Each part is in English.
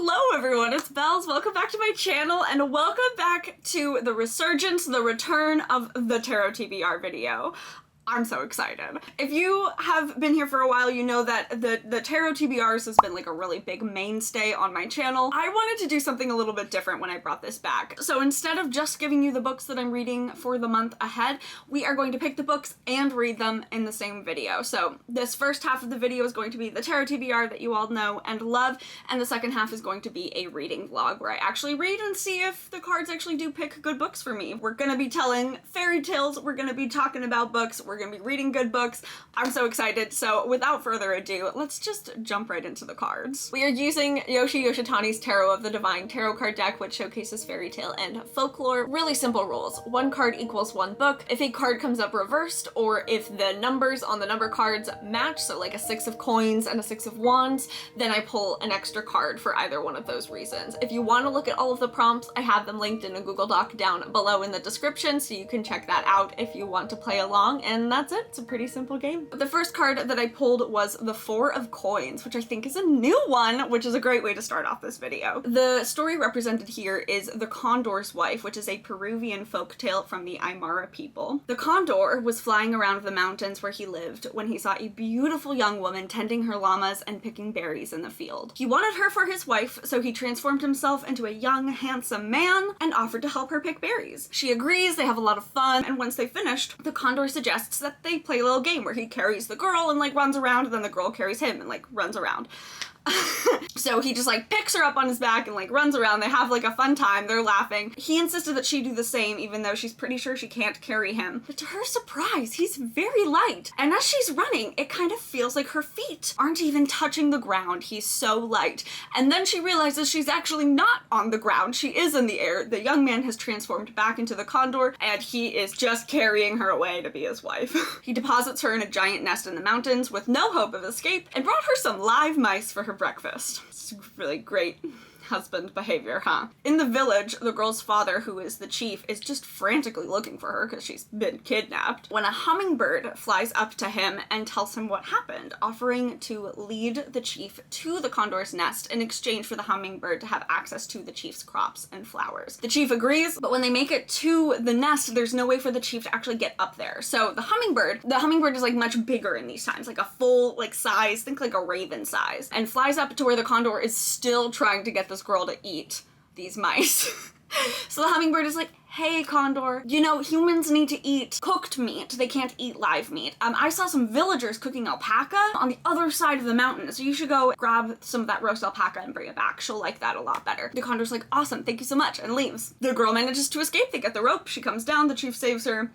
Hello everyone, it's Bells. Welcome back to my channel and welcome back to the resurgence, the return of the Tarot TBR video. I'm so excited. If you have been here for a while, you know that the Tarot TBRs has been like a really big mainstay on my channel. I wanted to do something a little bit different when I brought this back. So instead of just giving you the books that I'm reading for the month ahead, we are going to pick the books and read them in the same video. So this first half of the video is going to be the Tarot TBR that you all know and love, and the second half is going to be a reading vlog where I actually read and see if the cards actually do pick good books for me. We're gonna be telling fairy tales, we're gonna be talking about books, we're gonna be reading good books. I'm so excited. So without further ado, let's just jump right into the cards. We are using Yoshi Yoshitani's Tarot of the Divine tarot card deck, which showcases fairy tale and folklore. Really simple rules. One card equals one book. If a card comes up reversed, or if the numbers on the number cards match, so like a 6 of coins and a 6 of wands, then I pull an extra card for either one of those reasons. If you want to look at all of the prompts, I have them linked in a Google Doc down below in the description, so you can check that out if you want to play along, and that's it. It's a pretty simple game. The first card that I pulled was the 4 of Coins, which I think is a new one, which is a great way to start off this video. The story represented here is The Condor's Wife, which is a Peruvian folktale from the Aymara people. The condor was flying around the mountains where he lived when he saw a beautiful young woman tending her llamas and picking berries in the field. He wanted her for his wife, so he transformed himself into a young, handsome man and offered to help her pick berries. She agrees, they have a lot of fun, and once they finished, the condor suggests that they play a little game where he carries the girl and like runs around, and then the girl carries him and like runs around. So he just like picks her up on his back and like runs around. They have like a fun time. They're laughing. He insisted that she do the same, even though she's pretty sure she can't carry him. But to her surprise, he's very light. And as she's running, it kind of feels like her feet aren't even touching the ground. He's so light. And then she realizes she's actually not on the ground. She is in the air. The young man has transformed back into the condor, and he is just carrying her away to be his wife. He deposits her in a giant nest in the mountains with no hope of escape, and brought her some live mice for her breakfast. It's really great husband behavior, huh? In the village, the girl's father, who is the chief, is just frantically looking for her because she's been kidnapped, when a hummingbird flies up to him and tells him what happened, offering to lead the chief to the condor's nest in exchange for the hummingbird to have access to the chief's crops and flowers. The chief agrees, but when they make it to the nest, there's no way for the chief to actually get up there. So the hummingbird is like much bigger in these times, like a full like size, think like a raven size, and flies up to where the condor is still trying to get this girl to eat these mice. So the hummingbird is like, hey condor, you know, humans need to eat cooked meat. They can't eat live meat. I saw some villagers cooking alpaca on the other side of the mountain, so you should go grab some of that roast alpaca and bring it back. She'll like that a lot better. The condor's like, awesome, thank you so much, and leaves. The girl manages to escape. They get the rope. She comes down. The chief saves her.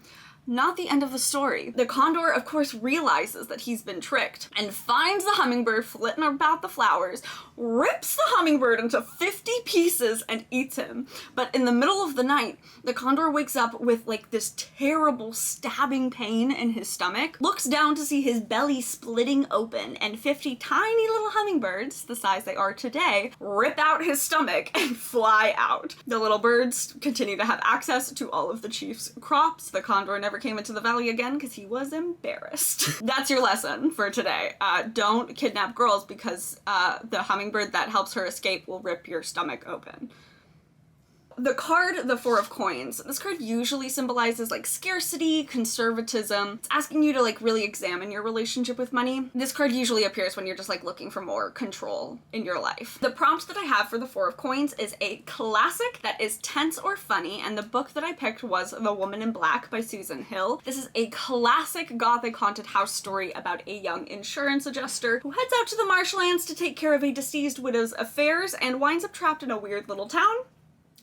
Not the end of the story. The condor, of course, realizes that he's been tricked and finds the hummingbird flitting about the flowers, rips the hummingbird into 50 pieces and eats him. But in the middle of the night, the condor wakes up with like this terrible stabbing pain in his stomach, looks down to see his belly splitting open, and 50 tiny little hummingbirds, the size they are today, rip out his stomach and fly out. The little birds continue to have access to all of the chief's crops. The condor never came into the valley again because he was embarrassed. That's your lesson for today. Don't kidnap girls because the hummingbird that helps her escape will rip your stomach open. The card, the 4 of Coins, this card usually symbolizes like scarcity, conservatism. It's asking you to like really examine your relationship with money. This card usually appears when you're just like looking for more control in your life. The prompt that I have for the 4 of Coins is a classic that is tense or funny, and the book that I picked was The Woman in Black by Susan Hill. This is a classic gothic haunted house story about a young insurance adjuster who heads out to the marshlands to take care of a deceased widow's affairs and winds up trapped in a weird little town.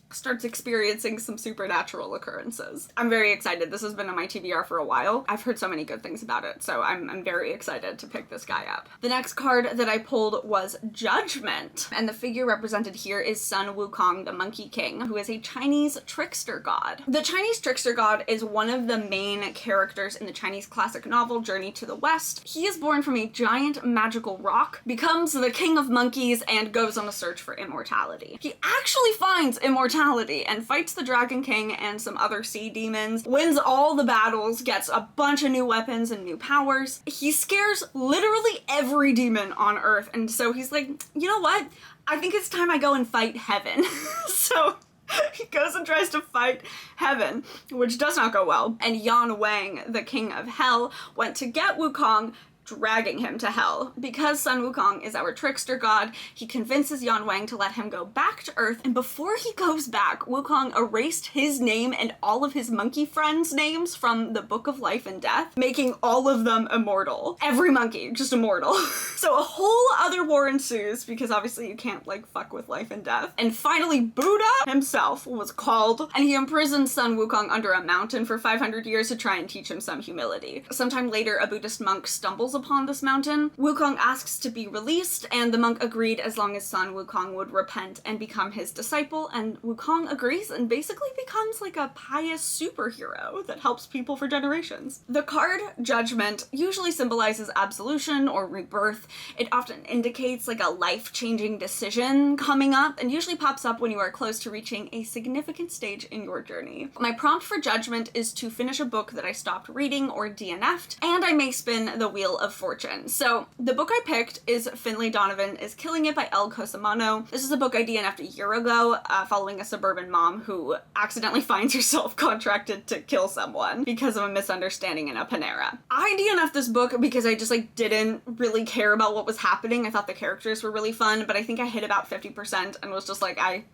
Starts experiencing some supernatural occurrences. I'm very excited. This has been on my TBR for a while. I've heard so many good things about it, so I'm very excited to pick this guy up. The next card that I pulled was Judgment, and the figure represented here is Sun Wukong, the Monkey King, who is a Chinese trickster god. The Chinese trickster god is one of the main characters in the Chinese classic novel Journey to the West. He is born from a giant magical rock, becomes the king of monkeys, and goes on a search for immortality. He actually finds immortality brutality and fights the Dragon King and some other sea demons, wins all the battles, gets a bunch of new weapons and new powers. He scares literally every demon on Earth, and so he's like, you know what? I think it's time I go and fight heaven. So he goes and tries to fight heaven, which does not go well. And Yan Wang, the king of hell, went to get Wukong, dragging him to hell. Because Sun Wukong is our trickster god, he convinces Yan Wang to let him go back to Earth, and before he goes back, Wukong erased his name and all of his monkey friends' names from the Book of Life and Death, making all of them immortal. Every monkey, just immortal. So a whole other war ensues, because obviously you can't, like, fuck with life and death. And finally, Buddha himself was called, and he imprisoned Sun Wukong under a mountain for 500 years to try and teach him some humility. Sometime later, a Buddhist monk stumbles upon this mountain. Wukong asks to be released, and the monk agreed as long as Sun Wukong would repent and become his disciple, and Wukong agrees and basically becomes like a pious superhero that helps people for generations. The card Judgment usually symbolizes absolution or rebirth. It often indicates like a life-changing decision coming up, and usually pops up when you are close to reaching a significant stage in your journey. My prompt for Judgment is to finish a book that I stopped reading or DNF'd, and I may spin the Wheel of Fortune. So the book I picked is Finlay Donovan is Killing It by El Cosamano. This is a book I DNF'd a year ago, following a suburban mom who accidentally finds herself contracted to kill someone because of a misunderstanding in a Panera. I DNF'd this book because I just like didn't really care about what was happening. I thought the characters were really fun, but I think I hit about 50% and was just like, I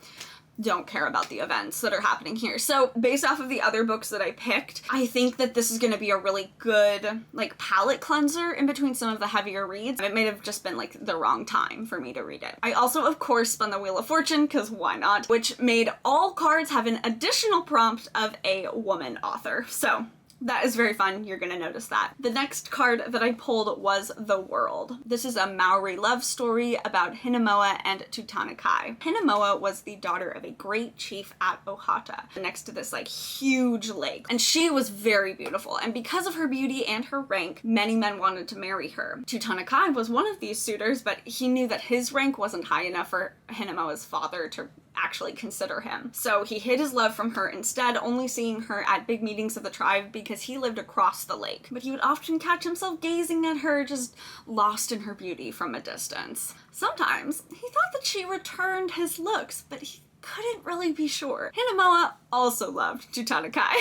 don't care about the events that are happening here. So based off of the other books that I picked, I think that this is going to be a really good like palate cleanser in between some of the heavier reads. It may have just been like the wrong time for me to read it. I also of course spun the Wheel of Fortune, because why not, which made all cards have an additional prompt of a woman author. So that is very fun. You're gonna notice that. The next card that I pulled was The World. This is a Maori love story about Hinemoa and Tutanakai. Hinemoa was the daughter of a great chief at Ohata, next to this like huge lake. And she was very beautiful, and because of her beauty and her rank, many men wanted to marry her. Tutanakai was one of these suitors, but he knew that his rank wasn't high enough for Hinemoa's father to actually consider him. So he hid his love from her instead, only seeing her at big meetings of the tribe because he lived across the lake. But he would often catch himself gazing at her, just lost in her beauty from a distance. Sometimes he thought that she returned his looks, but he couldn't really be sure. Hinemoa also loved Tutanakai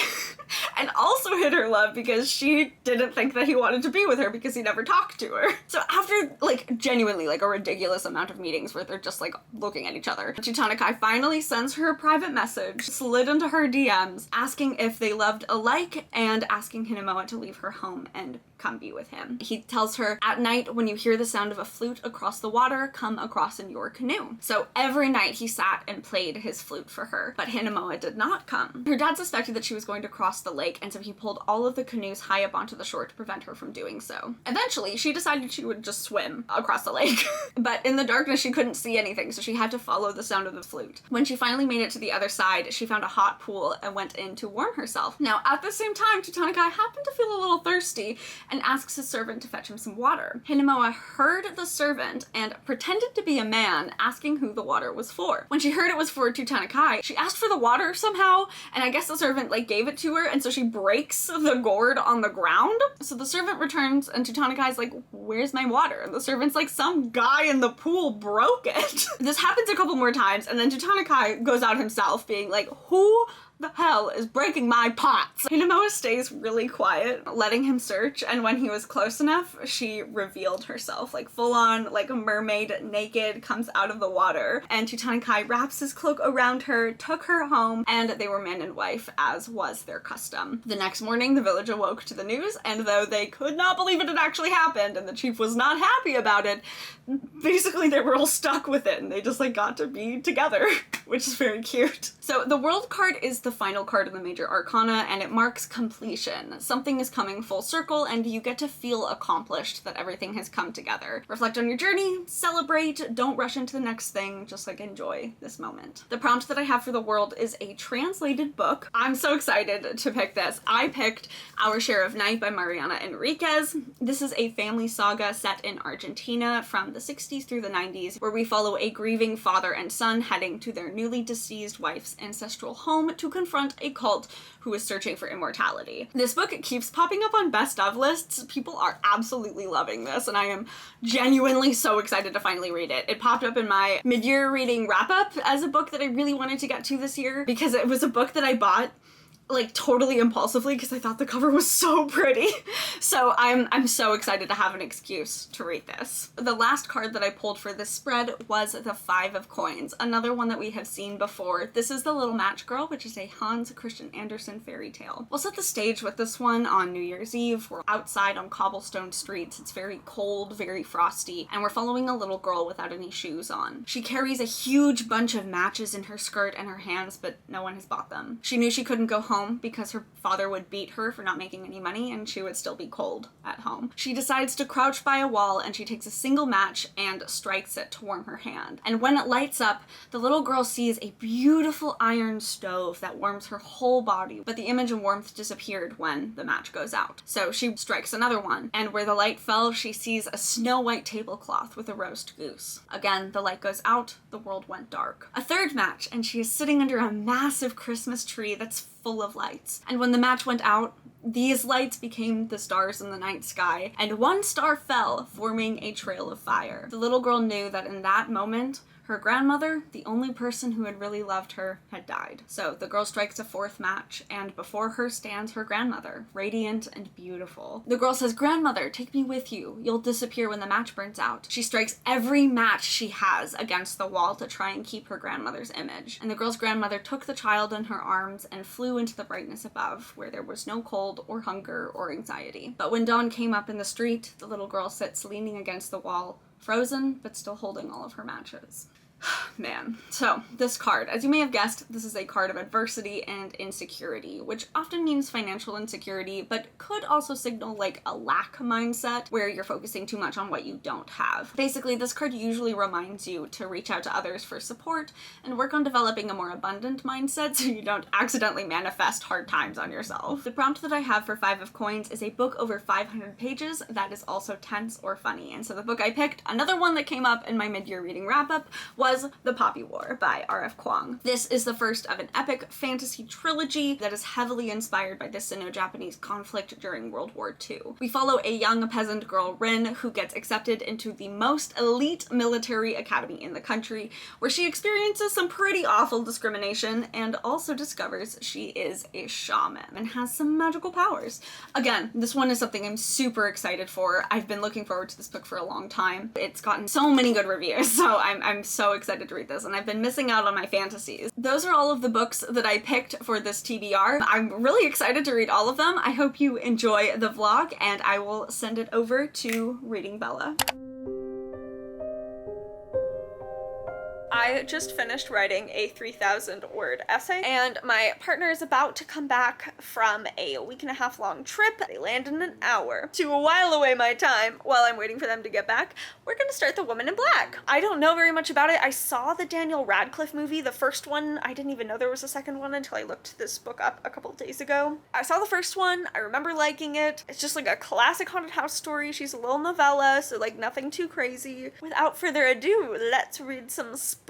and also hid her love because she didn't think that he wanted to be with her because he never talked to her. So after like genuinely like a ridiculous amount of meetings where they're just like looking at each other, Tutanakai finally sends her a private message, slid into her DMs, asking if they loved alike and asking Hinemoa to leave her home and come be with him. He tells her, at night when you hear the sound of a flute across the water, come across in your canoe. So every night he sat and played his flute for her, but Hinemoa did not come. Her dad suspected that she was going to cross the lake, and so he pulled all of the canoes high up onto the shore to prevent her from doing so. Eventually, she decided she would just swim across the lake, but in the darkness she couldn't see anything, so she had to follow the sound of the flute. When she finally made it to the other side, she found a hot pool and went in to warm herself. Now, at the same time, Tutanakai happened to feel a little thirsty and asks his servant to fetch him some water. Hinemoa heard the servant and pretended to be a man, asking who the water was for. When she heard it was for Tutanakai, she asked for the water somehow, and I guess the servant like gave it to her, and so she breaks the gourd on the ground. So the servant returns and Tutanakai's like, where's my water? And the servant's like, some guy in the pool broke it. This happens a couple more times, and then Tutanakai goes out himself being like, who the hell is breaking my pots? Hinemoa stays really quiet, letting him search, and when he was close enough, she revealed herself, like full on, like a mermaid, naked, comes out of the water, and Tutanakai wraps his cloak around her, took her home, and they were man and wife, as was their custom. The next morning, the village awoke to the news, and though they could not believe it had actually happened, and the chief was not happy about it, basically they were all stuck with it, and they just like got to be together, which is very cute. So the world card is the the final card of the major arcana, and it marks completion. Something is coming full circle, and you get to feel accomplished, that everything has come together. Reflect on your journey, celebrate, don't rush into the next thing, just like enjoy this moment. The prompt that I have for the world is a translated book. I'm so excited to pick this. I picked Our Share of Night by Mariana Enriquez. This is a family saga set in Argentina from the 60s through the 90s, where we follow a grieving father and son heading to their newly deceased wife's ancestral home to confront a cult who is searching for immortality. This book keeps popping up on best of lists. People are absolutely loving this, and I am genuinely so excited to finally read it. It popped up in my mid-year reading wrap-up as a book that I really wanted to get to this year, because it was a book that I bought like totally impulsively because I thought the cover was so pretty. So I'm so excited to have an excuse to read this. The last card that I pulled for this spread was the Five of Coins, another one that we have seen before. This is The Little Match Girl, which is a Hans Christian Andersen fairy tale. We'll set the stage with this one on New Year's Eve. We're outside on cobblestone streets. It's very cold, very frosty, and we're following a little girl without any shoes on. She carries a huge bunch of matches in her skirt and her hands, but no one has bought them. She knew she couldn't go home because her father would beat her for not making any money, and she would still be cold at home. She decides to crouch by a wall, and she takes a single match and strikes it to warm her hand. And when it lights up, the little girl sees a beautiful iron stove that warms her whole body, but the image and warmth disappeared when the match goes out. So she strikes another one, and where the light fell, she sees a snow-white tablecloth with a roast goose. Again, the light goes out, the world went dark. A third match, and she is sitting under a massive Christmas tree that's full of lights. And when the match went out, these lights became the stars in the night sky, and one star fell, forming a trail of fire. The little girl knew that in that moment, her grandmother, the only person who had really loved her, had died. So the girl strikes a fourth match, and before her stands her grandmother, radiant and beautiful. The girl says, "Grandmother, take me with you. You'll disappear when the match burns out." She strikes every match she has against the wall to try and keep her grandmother's image. And the girl's grandmother took the child in her arms and flew into the brightness above, where there was no cold or hunger or anxiety. But when dawn came up in the street, the little girl sits leaning against the wall, frozen, but still holding all of her matches. Man. So, this card, as you may have guessed, this is a card of adversity and insecurity, which often means financial insecurity, but could also signal like a lack mindset, where you're focusing too much on what you don't have. Basically, this card usually reminds you to reach out to others for support and work on developing a more abundant mindset so you don't accidentally manifest hard times on yourself. The prompt that I have for Five of Coins is a book over 500 pages that is also tense or funny, and so the book I picked, another one that came up in my mid-year reading wrap-up, was The Poppy War by R.F. Kuang. This is the first of an epic fantasy trilogy that is heavily inspired by the Sino-Japanese conflict during World War II. We follow a young peasant girl, Rin, who gets accepted into the most elite military academy in the country, where she experiences some pretty awful discrimination and also discovers she is a shaman and has some magical powers. Again, this one is something I'm super excited for. I've been looking forward to this book for a long time. It's gotten so many good reviews, so I'm so excited to read this, and I've been missing out on my fantasies. Those are all of the books that I picked for this TBR. I'm really excited to read all of them. I hope you enjoy the vlog, and I will send it over to Reading Bella. I just finished writing a 3,000 word essay, and my partner is about to come back from a week-and-a-half long trip. They land in an hour. To while away my time while I'm waiting for them to get back, we're gonna start The Woman in Black. I don't know very much about it. I saw the Daniel Radcliffe movie, the first one. I didn't even know there was a second one until I looked this book up a couple of days ago. I saw the first one. I remember liking it. It's just like a classic haunted house story. She's a little novella, so like nothing too crazy. Without further ado, let's read some spooks.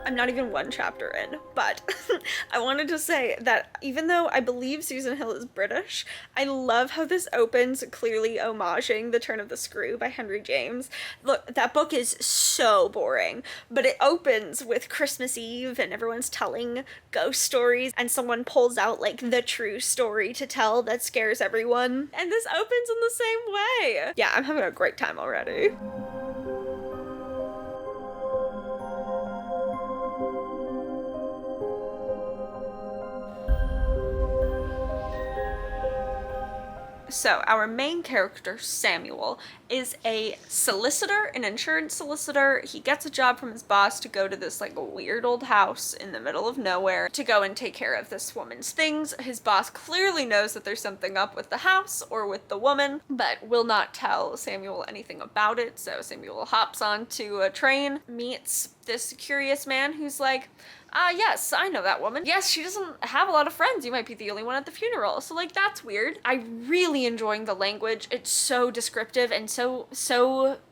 I'm not even one chapter in, but I wanted to say that even though I believe Susan Hill is British, I love how this opens clearly homaging The Turn of the Screw by Henry James. Look, that book is so boring, but it opens with Christmas Eve and everyone's telling ghost stories and someone pulls out like the true story to tell that scares everyone. And this opens in the same way. Yeah, I'm having a great time already. So our main character, Samuel, is a solicitor, an insurance solicitor. He gets a job from his boss to go to this like weird old house in the middle of nowhere to go and take care of this woman's things. His boss clearly knows that there's something up with the house or with the woman, but will not tell Samuel anything about it. So Samuel hops onto a train, meets this curious man who's like, yes, I know that woman. Yes, she doesn't have a lot of friends. You might be the only one at the funeral. So like, that's weird. I'm really enjoying the language. It's so descriptive and so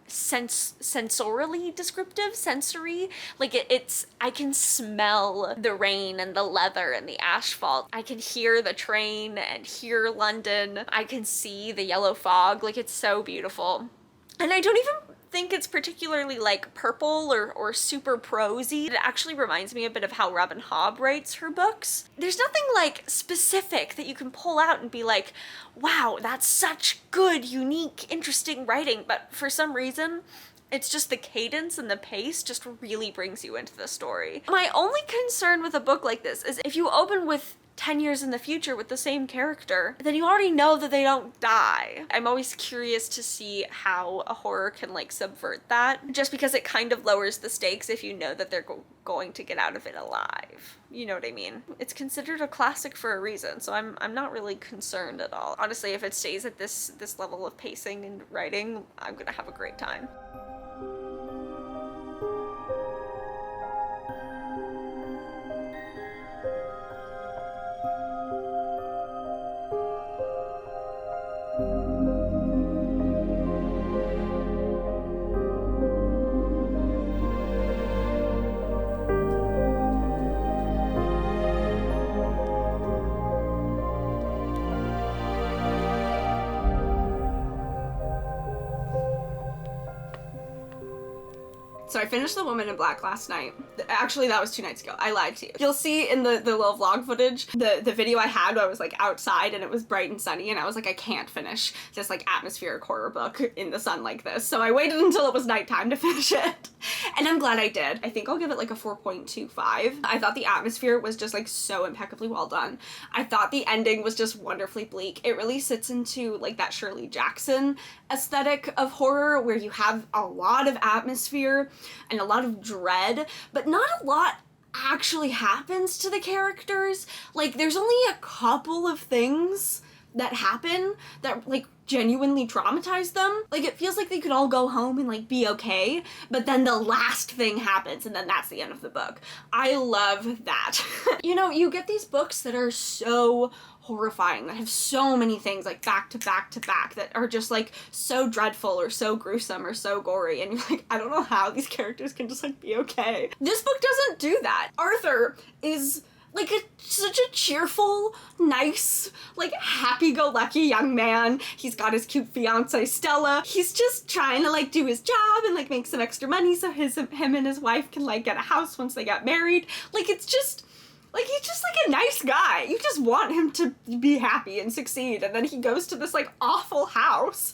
sensorily descriptive, sensory. Like it's, I can smell the rain and the leather and the asphalt. I can hear the train and hear London. I can see the yellow fog. Like, it's so beautiful. And I don't even think it's particularly like purple or super prosy. It actually reminds me a bit of how Robin Hobb writes her books. There's nothing like specific that you can pull out and be like, wow, that's such good, unique, interesting writing. But for some reason, it's just the cadence and the pace just really brings you into the story. My only concern with a book like this is if you open with 10 years in the future with the same character, then you already know that they don't die. I'm always curious to see how a horror can like subvert that, just because it kind of lowers the stakes if you know that they're going to get out of it alive. You know what I mean? It's considered a classic for a reason, so I'm not really concerned at all. Honestly, if it stays at this level of pacing and writing, I'm gonna have a great time. So I finished The Woman in Black last night. Actually, that was 2 nights ago. I lied to you. You'll see in the little vlog footage, the video I had where I was like outside and it was bright and sunny and I was like, I can't finish this like atmospheric horror book in the sun like this. So I waited until it was nighttime to finish it. And I'm glad I did. I think I'll give it like a 4.25. I thought the atmosphere was just like so impeccably well done. I thought the ending was just wonderfully bleak. It really sits into like that Shirley Jackson aesthetic of horror where you have a lot of atmosphere and a lot of dread, but not a lot actually happens to the characters. Like, there's only a couple of things that happen that like genuinely traumatize them. Like, it feels like they could all go home and like be okay, but then the last thing happens and then that's the end of the book. I love that. You know, you get these books that are so horrifying, that have so many things like back to back to back that are just like so dreadful or so gruesome or so gory, and you're like, I don't know how these characters can just like be okay. This book doesn't do that. Arthur is like such a cheerful, nice, like happy-go-lucky young man. He's got his cute fiance Stella. He's just trying to like do his job and like make some extra money so him and his wife can like get a house once they get married. Like, it's just like, he's just like a nice guy. You just want him to be happy and succeed, and then he goes to this like awful house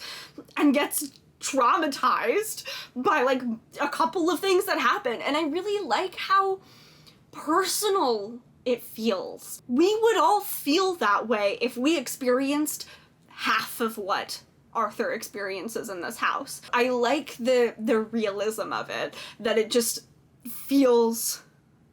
and gets traumatized by like a couple of things that happen. And I really like how personal it feels. We would all feel that way if we experienced half of what Arthur experiences in this house. I like the realism of it, that it just feels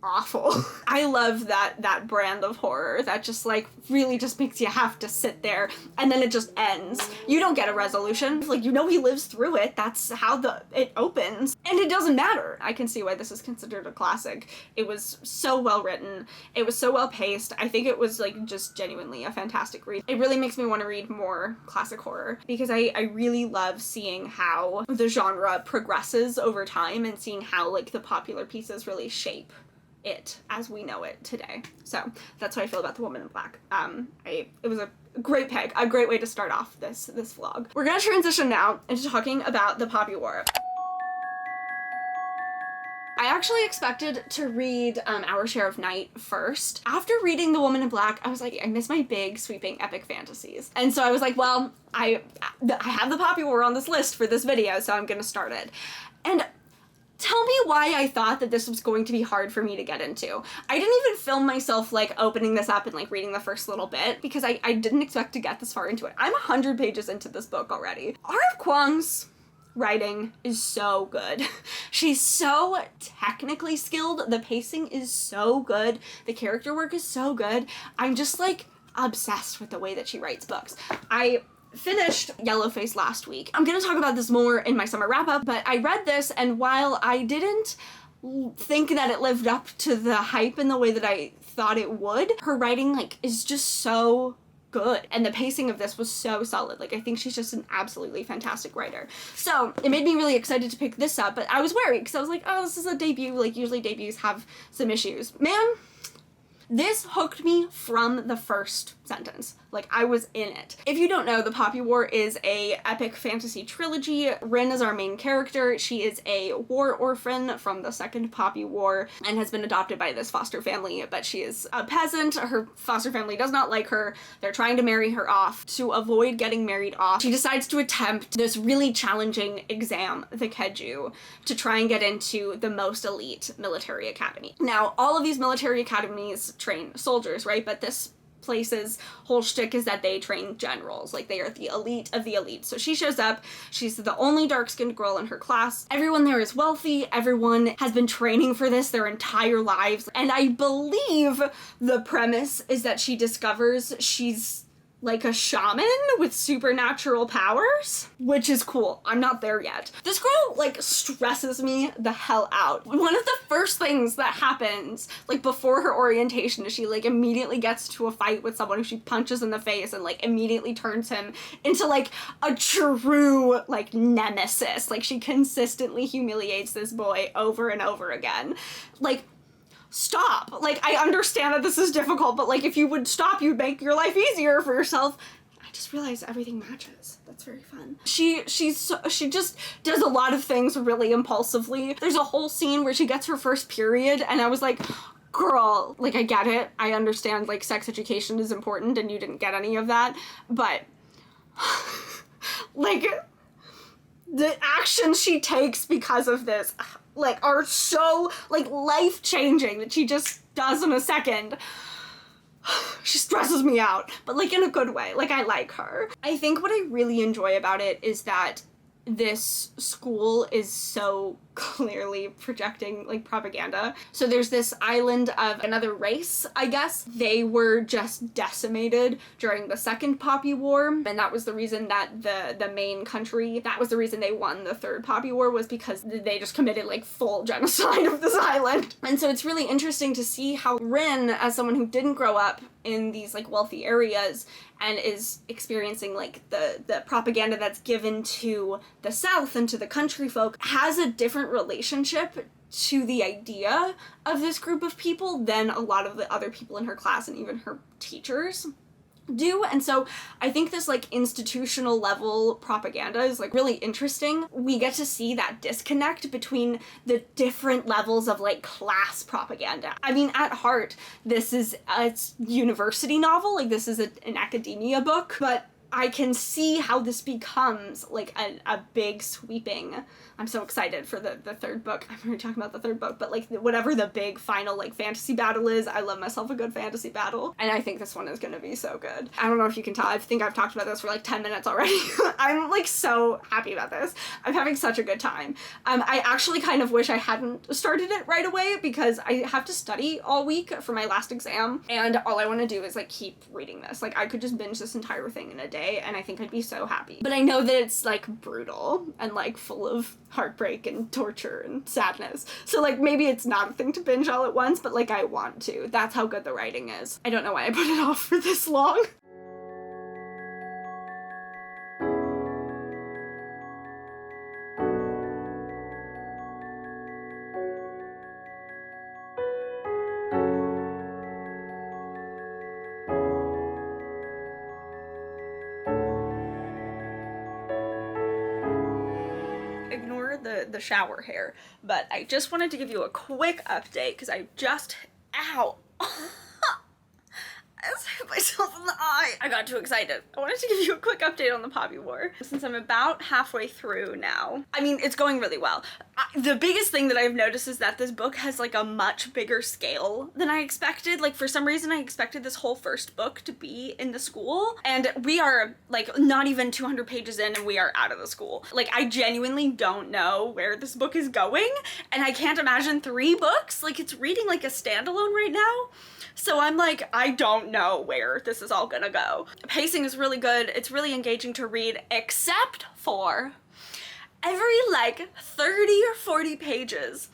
awful. I love that brand of horror that just like really just makes you have to sit there and then it just ends. You don't get a resolution. Like, you know, he lives through it. That's how it opens. And it doesn't matter. I can see why this is considered a classic. It was so well written. It was so well paced. I think it was like just genuinely a fantastic read. It really makes me want to read more classic horror because I really love seeing how the genre progresses over time and seeing how like the popular pieces really shape it as we know it today. So that's what I feel about The Woman in Black. It was a great pick, a great way to start off this vlog. We're gonna transition now into talking about the Poppy War. I actually expected to read Our Share of Night first. After reading The Woman in Black, I was like, I miss my big, sweeping, epic fantasies. And so I was like, well, I have the Poppy War on this list for this video, so I'm gonna start it. And Tell me why I thought that this was going to be hard for me to get into. I didn't even film myself like opening this up and like reading the first little bit because I didn't expect to get this far into it. I'm 100 pages into this book already. R.F. Kuang's writing is so good. She's so technically skilled. The pacing is so good. The character work is so good. I'm just like obsessed with the way that she writes books. I finished Yellowface last week. I'm gonna talk about this more in my summer wrap-up, but I read this, and while I didn't think that it lived up to the hype in the way that I thought it would, her writing like is just so good, and the pacing of this was so solid. Like, I think she's just an absolutely fantastic writer. So it made me really excited to pick this up, but I was worried because I was like, oh, this is a debut. Like, usually debuts have some issues. Man, this hooked me from the first sentence. Like, I was in it. If you don't know, The Poppy War is a epic fantasy trilogy. Rin is our main character. She is a war orphan from the Second Poppy War and has been adopted by this foster family, but she is a peasant. Her foster family does not like her. They're trying to marry her off. To avoid getting married off, she decides to attempt this really challenging exam, the Keju, to try and get into the most elite military academy. Now, all of these military academies train soldiers, right? But this place's whole shtick is that they train generals. Like, they are the elite of the elite. So she shows up. She's the only dark-skinned girl in her class. Everyone there is wealthy. Everyone has been training for this their entire lives. And I believe the premise is that she discovers she's like a shaman with supernatural powers, which is cool. I'm not there yet. This girl like stresses me the hell out. One of the first things that happens like before her orientation is she like immediately gets to a fight with someone who she punches in the face and like immediately turns him into like a true like nemesis. Like, she consistently humiliates this boy over and over again. Like, stop. Like, I understand that this is difficult, but like, if you would stop, you'd make your life easier for yourself. I just realized everything matches. That's very fun. She just does a lot of things really impulsively. There's a whole scene where she gets her first period, and I was like, girl, like, I get it. I understand, like, sex education is important, and you didn't get any of that, but like, the actions she takes because of this like are so like life-changing that she just does in a second. She stresses me out, but like in a good way. Like, I like her. I think what I really enjoy about it is that this school is so clearly projecting like propaganda. So there's this island of another race, I guess. They were just decimated during the Second Poppy War, and that was the reason that the main country, that was the reason they won the Third Poppy War, was because they just committed like full genocide of this island. And so it's really interesting to see how Rin, as someone who didn't grow up in these like wealthy areas and is experiencing like the propaganda that's given to the South and to the country folk, has a different relationship to the idea of this group of people than a lot of the other people in her class and even her teachers do. And so I think this like institutional level propaganda is like really interesting. We get to see that disconnect between the different levels of like class propaganda. I mean, at heart, this is a university novel, like this is an academia book, but I can see how this becomes like a big sweeping. I'm so excited for the third book. I'm already talking about the third book, but like whatever the big final like fantasy battle is, I love myself a good fantasy battle. And I think this one is gonna be so good. I don't know if you can tell, I think I've talked about this for like 10 minutes already. I'm like so happy about this. I'm having such a good time. I actually kind of wish I hadn't started it right away because I have to study all week for my last exam, and all I want to do is like keep reading this. Like, I could just binge this entire thing in a day and I think I'd be so happy. But I know that it's like brutal and like full of heartbreak and torture and sadness. So like maybe it's not a thing to binge all at once, but like I want to. That's how good the writing is. I don't know why I put it off for this long. Ignore the shower hair, but I just wanted to give you a quick update because I just, ow, as I hit myself in the eye. I got too excited. I wanted to give you a quick update on the Poppy War, since I'm about halfway through now. I mean, it's going really well. The biggest thing that I've noticed is that this book has like a much bigger scale than I expected. Like, for some reason I expected this whole first book to be in the school, and we are like not even 200 pages in and we are out of the school. Like, I genuinely don't know where this book is going, and I can't imagine 3 books. Like, it's reading like a standalone right now. So I'm like, I don't know where this is all gonna go. Pacing is really good. It's really engaging to read, except for every like 30 or 40 pages,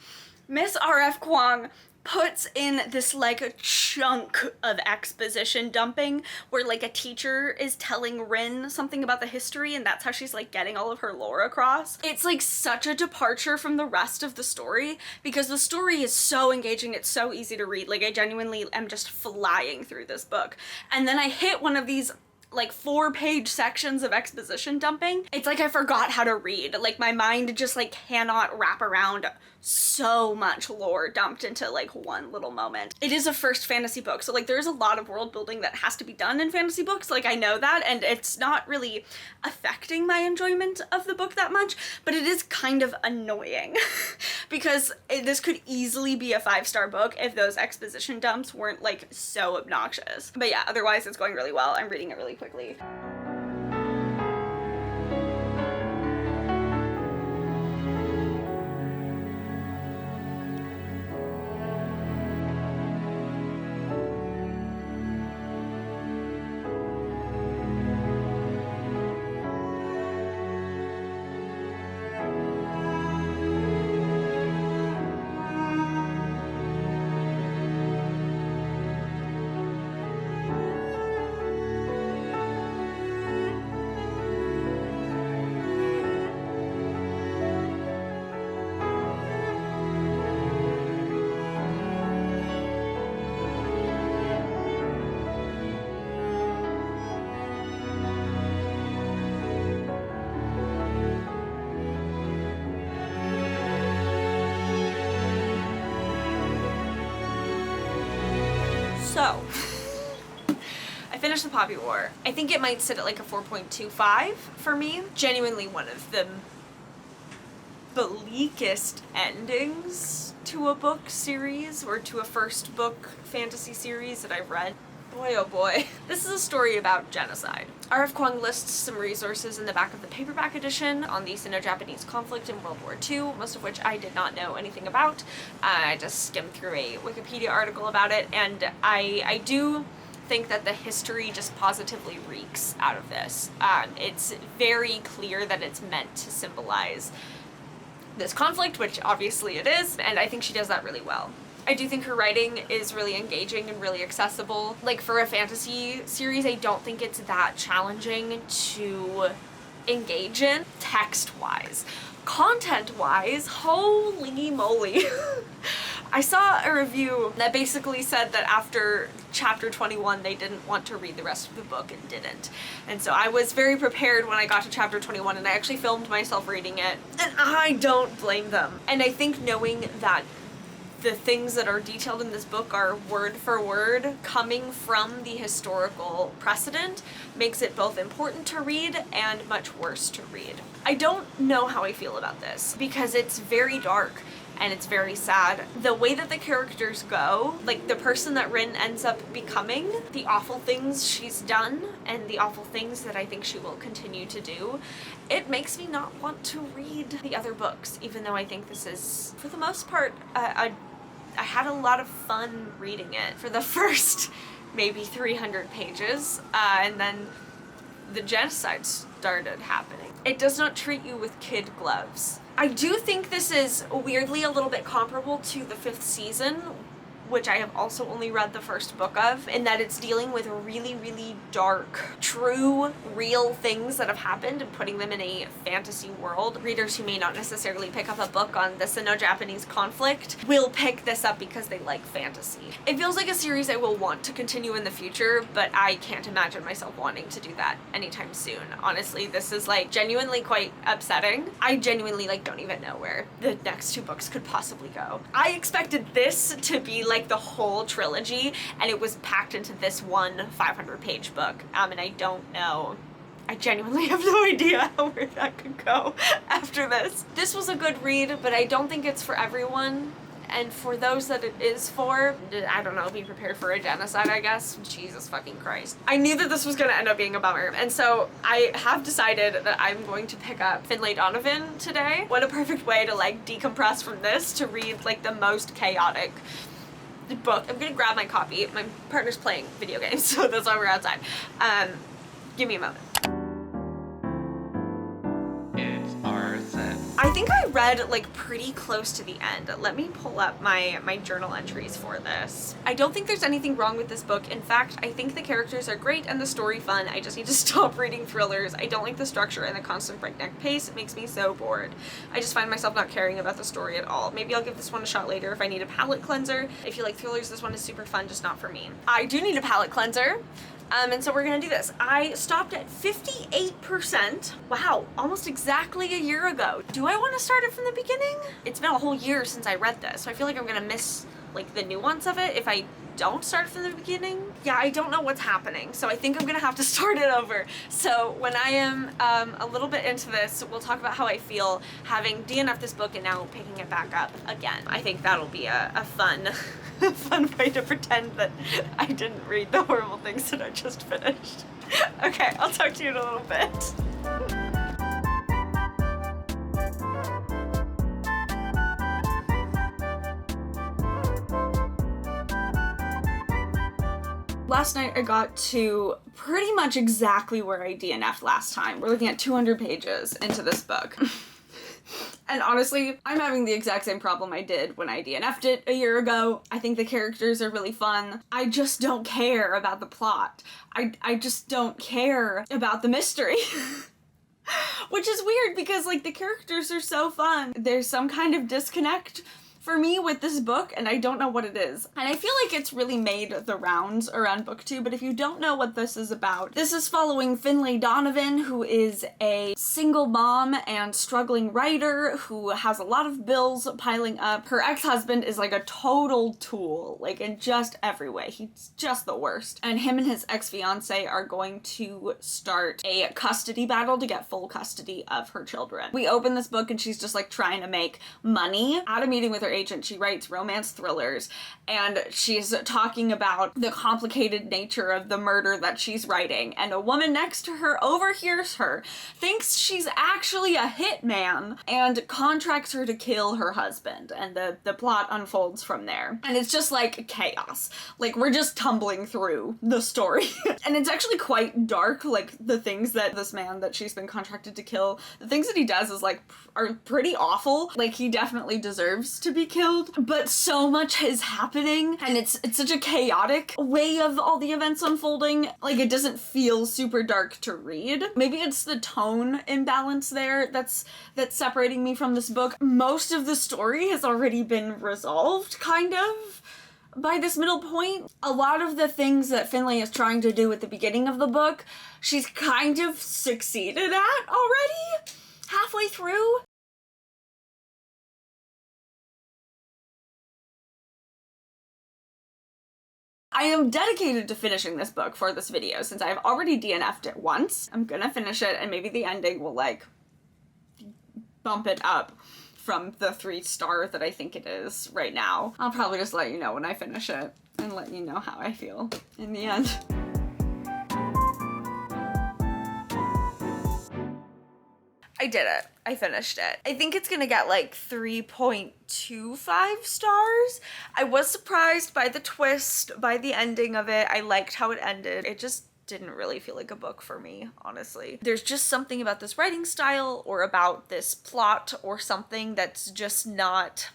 Miss R.F. Kuang puts in this like a chunk of exposition dumping where like a teacher is telling Rin something about the history, and that's how she's like getting all of her lore across. It's like such a departure from the rest of the story, because the story is so engaging, it's so easy to read. Like, I genuinely am just flying through this book, and then I hit one of these like 4-page sections of exposition dumping. It's like I forgot how to read. Like, my mind just like cannot wrap around so much lore dumped into like one little moment. It is a first fantasy book, so like there's a lot of world building that has to be done in fantasy books. Like, I know that, and it's not really affecting my enjoyment of the book that much, but it is kind of annoying because this could easily be a 5-star book if those exposition dumps weren't like so obnoxious. But yeah, otherwise it's going really well. I'm reading it really quickly. So, I finished the Poppy War. I think it might sit at like a 4.25 for me. Genuinely one of the bleakest endings to a book series, or to a first book fantasy series that I've read. Boy, oh boy. This is a story about genocide. R.F. Kuang lists some resources in the back of the paperback edition on the Sino-Japanese conflict in World War II, most of which I did not know anything about. I just skimmed through a Wikipedia article about it, and I do think that the history just positively reeks out of this. It's very clear that it's meant to symbolize this conflict, which obviously it is, and I think she does that really well. I do think her writing is really engaging and really accessible. Like, for a fantasy series, I don't think it's that challenging to engage in text-wise. Content-wise, holy moly. I saw a review that basically said that after chapter 21 they didn't want to read the rest of the book and didn't. And so I was very prepared when I got to chapter 21, and I actually filmed myself reading it, and I don't blame them. And I think knowing that the things that are detailed in this book are word for word coming from the historical precedent makes it both important to read and much worse to read. I don't know how I feel about this, because it's very dark and it's very sad. The way that the characters go, like the person that Rin ends up becoming, the awful things she's done, and the awful things that I think she will continue to do, it makes me not want to read the other books, even though I think this is, for the most part, I had a lot of fun reading it for the first maybe 300 pages, and then the genocide started happening. It does not treat you with kid gloves. I do think this is weirdly a little bit comparable to the 5th season, which I have also only read the first book of, in that it's dealing with really, really dark, true, real things that have happened and putting them in a fantasy world. Readers who may not necessarily pick up a book on the Sino-Japanese conflict will pick this up because they like fantasy. It feels like a series I will want to continue in the future, but I can't imagine myself wanting to do that anytime soon. Honestly, this is like genuinely quite upsetting. I genuinely like don't even know where the next 2 books could possibly go. I expected this to be like like the whole trilogy, and it was packed into this one 500-page book. And I don't know. I genuinely have no idea where that could go after this. This was a good read, but I don't think it's for everyone. And for those that it is for, I don't know, be prepared for a genocide, I guess. Jesus fucking Christ. I knew that this was gonna end up being a bummer. And so I have decided that I'm going to pick up Finlay Donovan today. What a perfect way to like decompress from this to read like the most chaotic book. I'm gonna grab my copy. My partner's playing video games, so that's why we're outside. Give me a moment. I think I read like pretty close to the end. Let me pull up my journal entries for this. I don't think there's anything wrong with this book. In fact, I think the characters are great and the story fun. I just need to stop reading thrillers. I don't like the structure and the constant breakneck pace. It makes me so bored. I just find myself not caring about the story at all. Maybe I'll give this one a shot later if I need a palate cleanser. If you like thrillers, this one is super fun, just not for me. I do need a palate cleanser. And so we're gonna do this. I stopped at 58%. Wow, almost exactly a year ago. Do I want to start it from the beginning? It's been a whole year since I read this, so I feel like I'm gonna miss like the nuance of it if I don't start from the beginning. Yeah, I don't know what's happening, so I think I'm gonna have to start it over. So when I am a little bit into this, we'll talk about how I feel having DNF'd this book and now picking it back up again. I think that'll be a fun fun way to pretend that I didn't read the horrible things that I just finished. Okay, I'll talk to you in a little bit. Last night I got to pretty much exactly where I DNF'd last time. We're looking at 200 pages into this book. And honestly, I'm having the exact same problem I did when I DNF'd it a year ago. I think the characters are really fun. I just don't care about the plot. I just don't care about the mystery. Which is weird because like the characters are so fun. There's some kind of disconnect for me with this book, and I don't know what it is. And I feel like it's really made the rounds around book 2, but if you don't know what this is about, this is following Finlay Donovan, who is a single mom and struggling writer who has a lot of bills piling up. Her ex-husband is like a total tool, like in just every way. He's just the worst. And him and his ex-fiance are going to start a custody battle to get full custody of her children. We open this book and she's just like trying to make money. At a meeting with her agent, she writes romance thrillers, and she's talking about the complicated nature of the murder that she's writing, and a woman next to her overhears her, thinks she's actually a hitman, and contracts her to kill her husband, and the plot unfolds from there. And it's just like chaos. Like, we're just tumbling through the story. And it's actually quite dark, like the things that this man that she's been contracted to kill, the things that he does is like are pretty awful. Like, he definitely deserves to be killed, but so much is happening and it's such a chaotic way of all the events unfolding. Like, it doesn't feel super dark to read. Maybe it's the tone imbalance there that's separating me from this book. Most of the story has already been resolved, kind of, by this middle point. A lot of the things that Finlay is trying to do at the beginning of the book, she's kind of succeeded at already, halfway through. I am dedicated to finishing this book for this video since I've already DNF'd it once. I'm gonna finish it and maybe the ending will like bump it up from the 3-star that I think it is right now. I'll probably just let you know when I finish it and let you know how I feel in the end. I did it. I finished it. I think it's gonna get like 3.25 stars. I was surprised by the twist, by the ending of it. I liked how it ended. It just didn't really feel like a book for me, honestly. There's just something about this writing style or about this plot or something that's just not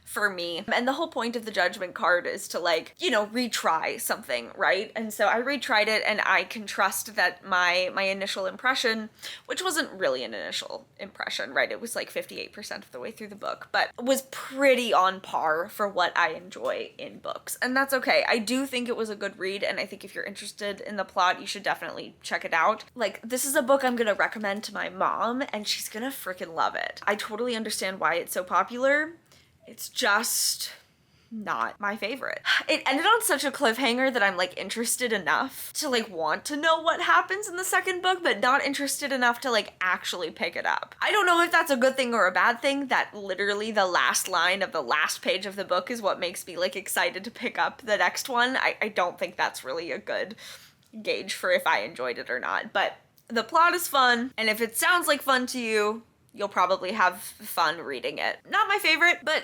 for me. And the whole point of the judgment card is to, like, you know, retry something, right? And so I retried it and I can trust that my initial impression, which wasn't really an initial impression, right? It was like 58% of the way through the book, but was pretty on par for what I enjoy in books. And that's okay. I do think it was a good read, and I think if you're interested in the plot, you should definitely check it out. Like, this is a book I'm gonna recommend to my mom and she's gonna freaking love it. I totally understand why it's so popular. It's just not my favorite. It ended on such a cliffhanger that I'm like interested enough to like want to know what happens in the second book, but not interested enough to like actually pick it up. I don't know if that's a good thing or a bad thing, that literally the last line of the last page of the book is what makes me like excited to pick up the next one. I don't think that's really a good gauge for if I enjoyed it or not, but the plot is fun, and if it sounds like fun to you, you'll probably have fun reading it. Not my favorite, but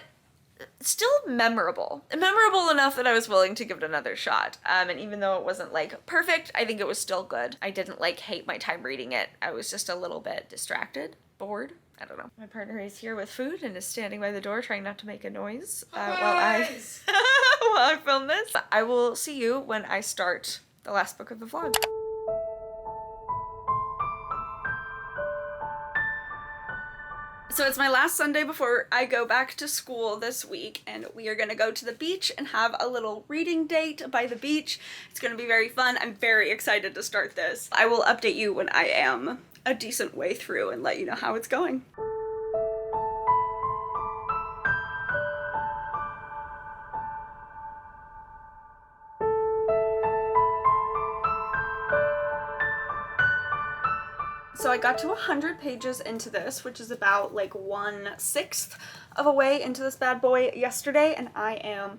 still memorable. Memorable enough that I was willing to give it another shot. And even though it wasn't like perfect, I think it was still good. I didn't like hate my time reading it. I was just a little bit distracted, bored. I don't know. My partner is here with food and is standing by the door trying not to make a noise while I film this. I will see you when I start the last book of the vlog. So it's my last Sunday before I go back to school this week, and we are gonna go to the beach and have a little reading date by the beach. It's gonna be very fun. I'm very excited to start this. I will update you when I am a decent way through and let you know how it's going. So I got to 100 pages into this, which is about like 1/6 of a way into this bad boy yesterday, and I am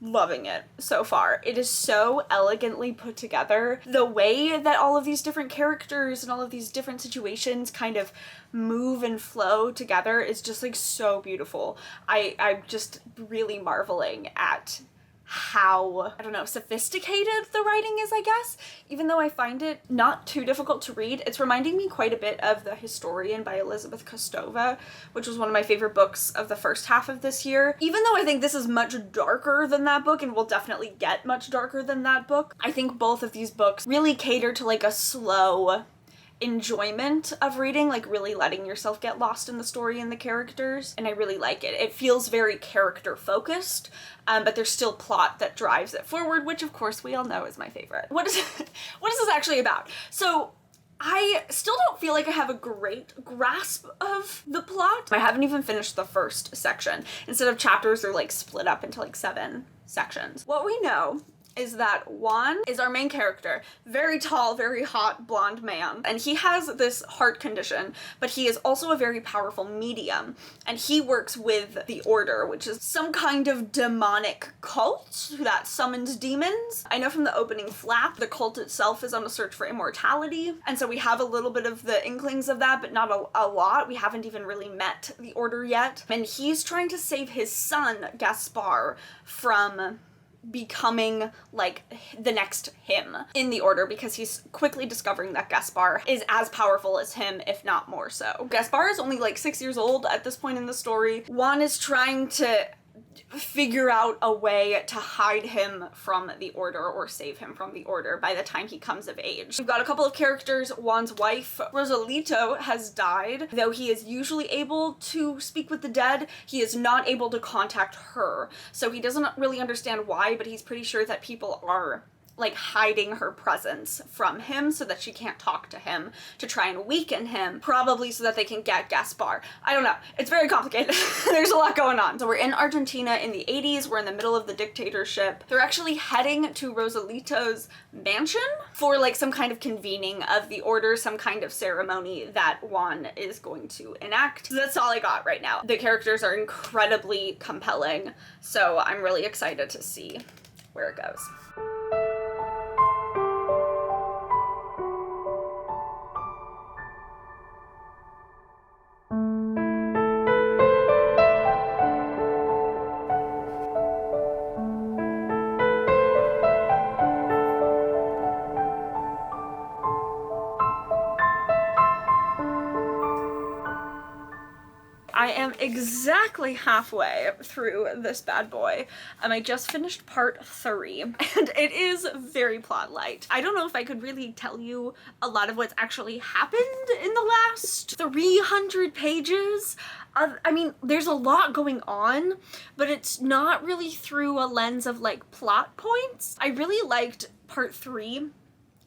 loving it so far. It is so elegantly put together. The way that all of these different characters and all of these different situations kind of move and flow together is just like so beautiful. I'm just really marveling at how, I don't know, sophisticated the writing is, I guess. Even though I find it not too difficult to read, it's reminding me quite a bit of The Historian by Elizabeth Kostova, which was one of my favorite books of the first half of this year. Even though I think this is much darker than that book and will definitely get much darker than that book, I think both of these books really cater to like a slow enjoyment of reading, like really letting yourself get lost in the story and the characters, and I really like it. It feels very character focused, but there's still plot that drives it forward, which of course we all know is my favorite. What is this actually about? So I still don't feel like I have a great grasp of the plot. I haven't even finished the first section. Instead of chapters, they're like split up into like 7 sections. What we know is that Juan is our main character, very tall, very hot, blonde man, and he has this heart condition, but he is also a very powerful medium, and he works with the Order, which is some kind of demonic cult that summons demons. I know from the opening flap, the cult itself is on a search for immortality, and so we have a little bit of the inklings of that, but not a lot. We haven't even really met the Order yet, and he's trying to save his son, Gaspar, from becoming like the next him in the Order, because he's quickly discovering that Gaspar is as powerful as him, if not more so. Gaspar is only like 6 years old at this point in the story. Juan is trying to figure out a way to hide him from the Order or save him from the Order by the time he comes of age. We've got a couple of characters. Juan's wife, Rosalito, has died. Though he is usually able to speak with the dead, he is not able to contact her. So he doesn't really understand why, but he's pretty sure that people are like hiding her presence from him so that she can't talk to him, to try and weaken him, probably so that they can get Gaspar. I don't know. It's very complicated. There's a lot going on. So we're in Argentina in the 80s. We're in the middle of the dictatorship. They're actually heading to Rosalito's mansion for like some kind of convening of the Order, some kind of ceremony that Juan is going to enact. So that's all I got right now. The characters are incredibly compelling, so I'm really excited to see where it goes. I am exactly halfway through this bad boy. I just finished part 3, and it is very plot light. I don't know if I could really tell you a lot of what's actually happened in the last 300 pages. I mean, there's a lot going on, but it's not really through a lens of like plot points. I really liked part 3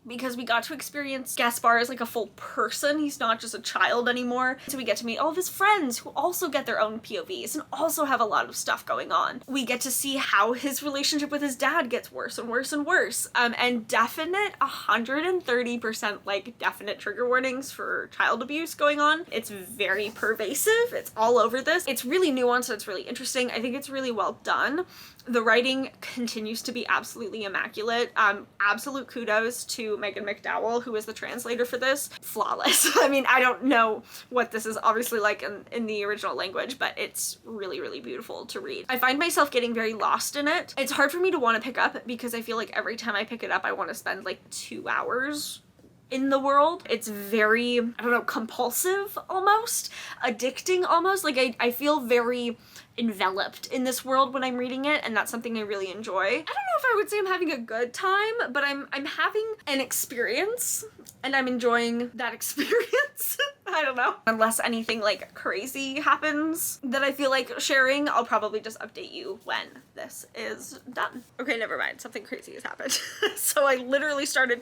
because we got to experience Gaspar as like a full person. He's not just a child anymore. So we get to meet all of his friends who also get their own POVs and also have a lot of stuff going on. We get to see how his relationship with his dad gets worse and worse and worse. And definite 130% like definite trigger warnings for child abuse going on. It's very pervasive. It's all over this. It's really nuanced. It's really interesting. I think it's really well done. The writing continues to be absolutely immaculate. Absolute kudos to Megan McDowell, who is the translator for this. Flawless. I mean, I don't know what this is obviously like in the original language, but it's really, really beautiful to read. I find myself getting very lost in it. It's hard for me to want to pick up because I feel like every time I pick it up, I want to spend like 2 hours in the world. It's very, I don't know, compulsive almost, addicting almost. Like I feel very enveloped in this world when I'm reading it, and that's something I really enjoy. I don't know if I would say I'm having a good time, but I'm having an experience and I'm enjoying that experience. I don't know. Unless anything like crazy happens that I feel like sharing, I'll probably just update you when this is done. Okay, never mind. Something crazy has happened. So I literally started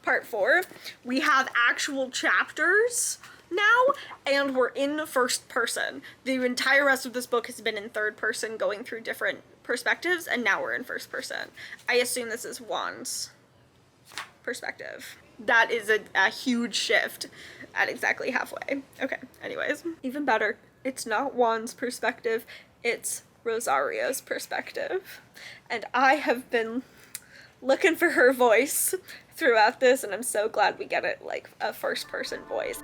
part 4. We have actual chapters now, and we're in first person. The entire rest of this book has been in third person, going through different perspectives, and now we're in first person. I assume this is Juan's perspective. That is a huge shift at exactly halfway. Okay, anyways. Even better, it's not Juan's perspective, it's Rosario's perspective. And I have been looking for her voice throughout this, and I'm so glad we get it like a first person voice.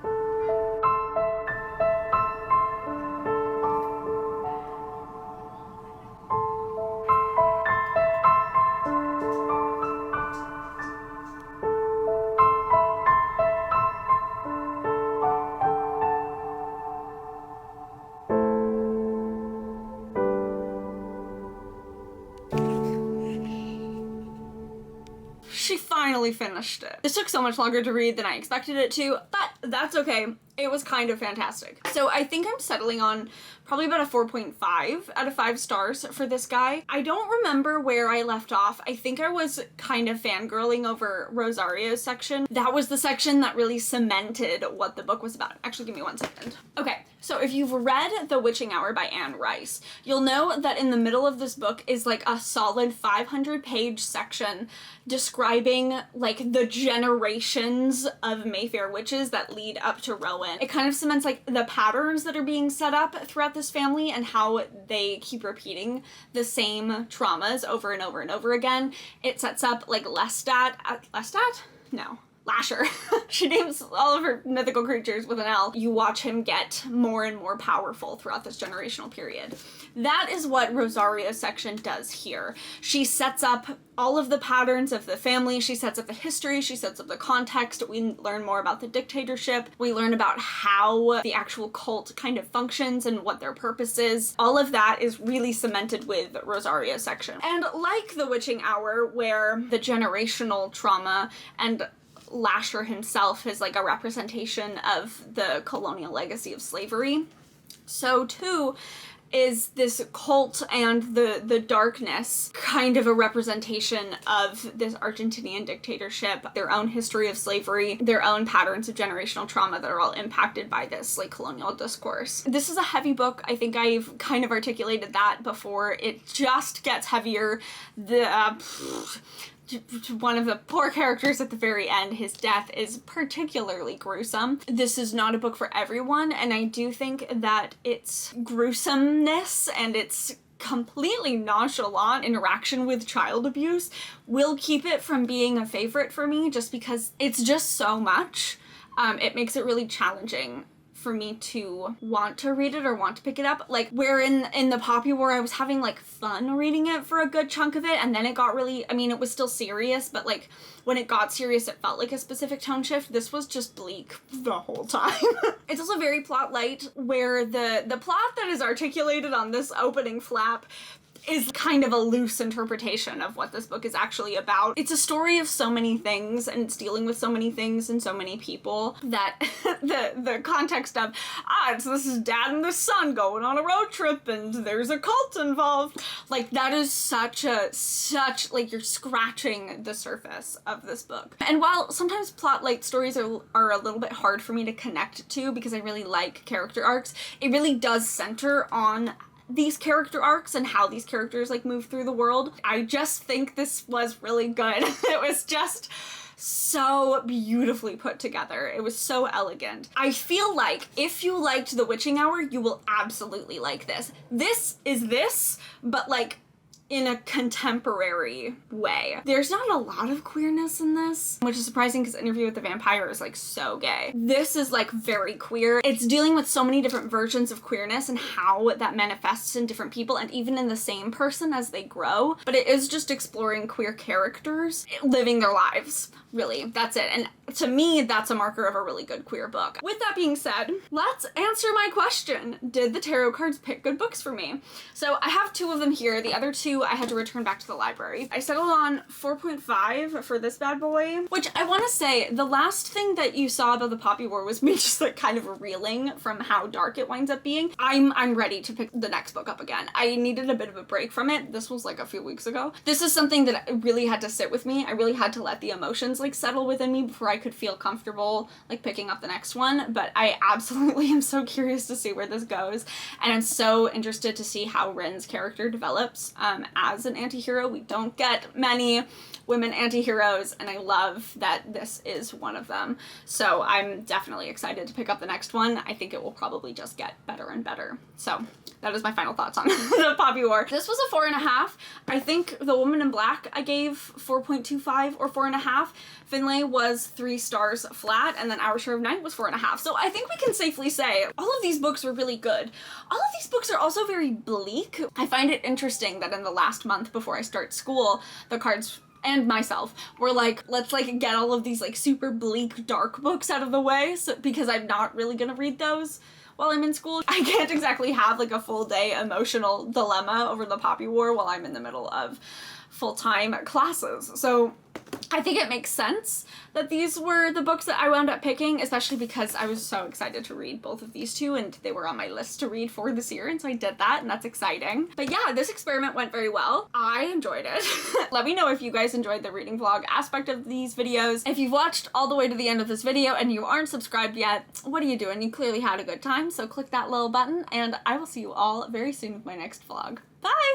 She finally finished it. This took so much longer to read than I expected it to, but that's okay. It was kind of fantastic. So I think I'm settling on probably about a 4.5 out of 5 stars for this guy. I don't remember where I left off. I think I was kind of fangirling over Rosario's section. That was the section that really cemented what the book was about. Actually, give me 1 second. Okay, so if you've read The Witching Hour by Anne Rice, you'll know that in the middle of this book is like a solid 500-page section describing like the generations of Mayfair witches that lead up to Rowan. It kind of cements like the patterns that are being set up throughout this family and how they keep repeating the same traumas over and over and over again. It sets up like Lestat? No. Lasher. She names all of her mythical creatures with an L. You watch him get more and more powerful throughout this generational period. That is what Rosario's section does here. She sets up all of the patterns of the family, she sets up the history, she sets up the context, we learn more about the dictatorship, we learn about how the actual cult kind of functions and what their purpose is. All of that is really cemented with Rosario's section. And like The Witching Hour, where the generational trauma and Lasher himself is like a representation of the colonial legacy of slavery, so too is this cult and the darkness kind of a representation of this Argentinian dictatorship, their own history of slavery, their own patterns of generational trauma that are all impacted by this like colonial discourse. This is a heavy book. I think I've kind of articulated that before. It just gets heavier. One of the poor characters at the very end, his death is particularly gruesome. This is not a book for everyone, and I do think that its gruesomeness and its completely nonchalant interaction with child abuse will keep it from being a favorite for me, just because it's just so much. It makes it really challenging for me to want to read it or want to pick it up. Like, where in the Poppy War I was having like fun reading it for a good chunk of it, and then it got really, I mean, it was still serious, but like when it got serious it felt like a specific tone shift. This was just bleak the whole time. It's also very plot light, where the plot that is articulated on this opening flap is kind of a loose interpretation of what this book is actually about. It's a story of so many things, and it's dealing with so many things and so many people that the context of, this is dad and the son going on a road trip and there's a cult involved. Like, that is such, like, you're scratching the surface of this book. And while sometimes plot-like stories are a little bit hard for me to connect to because I really like character arcs, it really does center on these character arcs and how these characters like move through the world. I just think this was really good. It was just so beautifully put together. It was so elegant. I feel like if you liked The Witching Hour, you will absolutely like this. This is this, but like in a contemporary way. There's not a lot of queerness in this, which is surprising because Interview with the Vampire is like so gay. This is like very queer. It's dealing with so many different versions of queerness and how that manifests in different people and even in the same person as they grow. But it is just exploring queer characters living their lives. Really, that's it. And to me, that's a marker of a really good queer book. With that being said, let's answer my question. Did the tarot cards pick good books for me? So I have 2 of them here. The other 2 I had to return back to the library. I settled on 4.5 for this bad boy, which I want to say, the last thing that you saw about the Poppy War was me just like kind of reeling from how dark it winds up being. I'm ready to pick the next book up again. I needed a bit of a break from it. This was like a few weeks ago. This is something that really had to sit with me. I really had to let the emotions like settle within me before I could feel comfortable like picking up the next one. But I absolutely am so curious to see where this goes, and I'm so interested to see how Rin's character develops as an anti-hero. We don't get many women anti-heroes, and I love that this is one of them. So I'm definitely excited to pick up the next one. I think it will probably just get better and better. So that is my final thoughts on the Poppy War. This was a 4.5. I think The Woman in Black I gave 4.25 or 4.5. Finlay was 3 stars flat, and then Our Share of Night was 4.5. So I think we can safely say all of these books were really good. All of these books are also very bleak. I find it interesting that in the last month before I start school, the cards and myself were like, let's like get all of these like super bleak dark books out of the way, so because I'm not really gonna read those while I'm in school. I can't exactly have like a full day emotional dilemma over the Poppy War while I'm in the middle of full-time classes. So I think it makes sense that these were the books that I wound up picking, especially because I was so excited to read both of these 2 and they were on my list to read for this year, and so I did that, and that's exciting. But yeah, this experiment went very well. I enjoyed it. Let me know if you guys enjoyed the reading vlog aspect of these videos. If you've watched all the way to the end of this video and you aren't subscribed yet, what are you doing? You clearly had a good time, so click that little button, and I will see you all very soon with my next vlog. Bye!